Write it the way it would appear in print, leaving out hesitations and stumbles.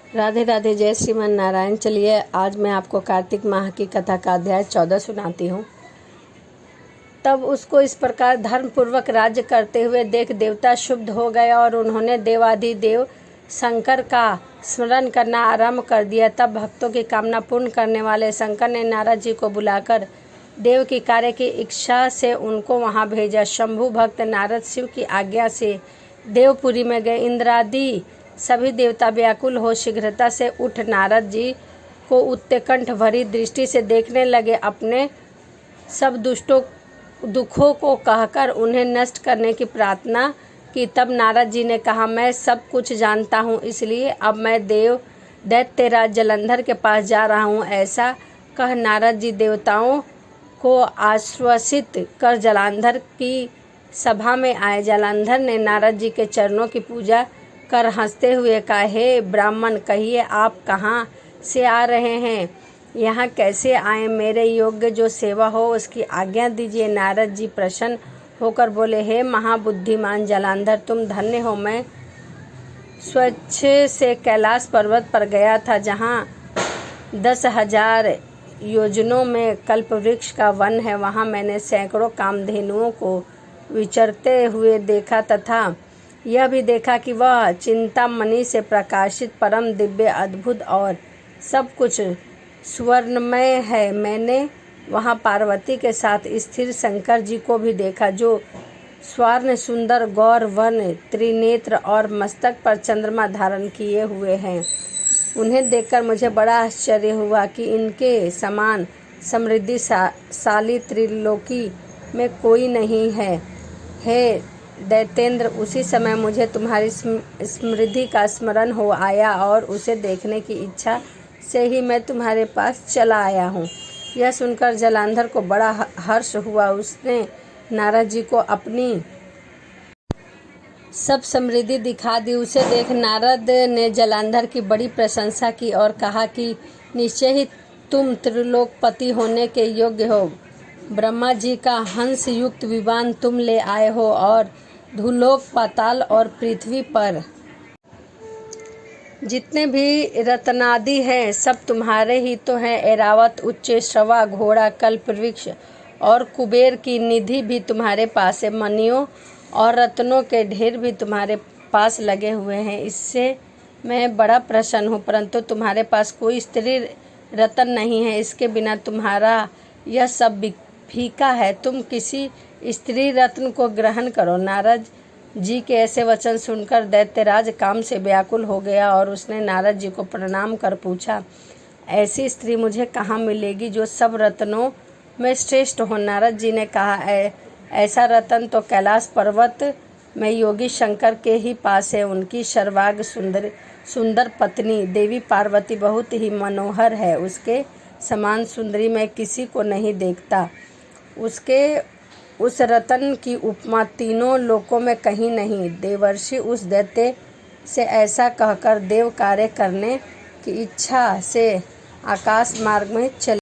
राधे राधे, जय श्रीमान नारायण। चलिए आज मैं आपको कार्तिक माह की कथा का अध्याय 14 सुनाती हूँ। तब उसको इस प्रकार धर्मपूर्वक राज्य करते हुए देख देवता शुद्ध हो गए और उन्होंने देवाधिदेव शंकर का स्मरण करना आरंभ कर दिया। तब भक्तों की कामना पूर्ण करने वाले शंकर ने नारद जी को बुलाकर देव की कार्य की इच्छा से उनको वहाँ भेजा। शंभु भक्त नारद शिव की आज्ञा से देवपुरी में गए। इंद्रादि सभी देवता व्याकुल हो शीघ्रता से उठ नारद जी को उत्कंठ भरी दृष्टि से देखने लगे। अपने सब दुखों को कहकर उन्हें नष्ट करने की प्रार्थना की। तब नारद जी ने कहा, मैं सब कुछ जानता हूँ, इसलिए अब मैं दैत्यराज जलंधर के पास जा रहा हूँ। ऐसा कह नारद जी देवताओं को आश्वासित कर जलंधर की सभा में आए। जलंधर ने नारद जी के चरणों की पूजा कर हंसते हुए कहा, हे ब्राह्मण, कहिए आप कहाँ से आ रहे हैं, यहाँ कैसे आए? मेरे योग्य जो सेवा हो उसकी आज्ञा दीजिए। नारद जी प्रसन्न होकर बोले, हे महाबुद्धिमान जलंधर, तुम धन्य हो। मैं स्वच्छ से कैलाश पर्वत पर गया था, जहाँ 10,000 योजनों में कल्पवृक्ष का वन है। वहाँ मैंने सैकड़ों कामधेनुओं को विचरते हुए देखा तथा यह भी देखा कि वह चिंतामणि से प्रकाशित परम दिव्य अद्भुत और सब कुछ स्वर्णमय है। मैंने वहाँ पार्वती के साथ स्थिर शंकर जी को भी देखा, जो स्वर्ण सुंदर गौर वन त्रिनेत्र और मस्तक पर चंद्रमा धारण किए हुए हैं। उन्हें देखकर मुझे बड़ा आश्चर्य हुआ कि इनके समान समृद्धिशाली त्रिलोकी में कोई नहीं है। हे दैतेंद्र, उसी समय मुझे तुम्हारी समृद्धि का स्मरण हो आया और उसे देखने की इच्छा से ही मैं तुम्हारे पास चला आया हूँ। यह सुनकर जलंधर को बड़ा हर्ष हुआ। उसने नारद जी को अपनी सब समृद्धि दिखा दी। उसे देख नारद ने जलंधर की बड़ी प्रशंसा की और कहा कि निश्चय ही तुम त्रिलोकपति होने के योग्य हो। ब्रह्मा जी का हंस युक्त विमान तुम ले आए हो और भूलोक, पाताल और पृथ्वी पर जितने भी रत्नादि हैं सब तुम्हारे ही तो हैं। ऐरावत, उच्च श्रवा, घोड़ा, कल्पवृक्ष और कुबेर की निधि भी तुम्हारे पास है। मणियों और रत्नों के ढेर भी तुम्हारे पास लगे हुए हैं। इससे मैं बड़ा प्रसन्न हूँ, परंतु तुम्हारे पास कोई स्त्री रत्न नहीं है। इसके बिना तुम्हारा यह सब फीका है। तुम किसी स्त्री रत्न को ग्रहण करो। नारद जी के ऐसे वचन सुनकर दैत्यराज काम से व्याकुल हो गया और उसने नारद जी को प्रणाम कर पूछा, ऐसी स्त्री मुझे कहाँ मिलेगी जो सब रत्नों में श्रेष्ठ हो? नारद जी ने कहा, ऐसा रत्न तो कैलाश पर्वत में योगी शंकर के ही पास है। उनकी सर्वांग सुंदर पत्नी देवी पार्वती बहुत ही मनोहर है। उसके समान सुंदरी मैं किसी को नहीं देखता। उस रतन की उपमा तीनों लोकों में कहीं नहीं। देवर्षि उस दैत्य से ऐसा कहकर देव कार्य करने की इच्छा से आकाश मार्ग में चले।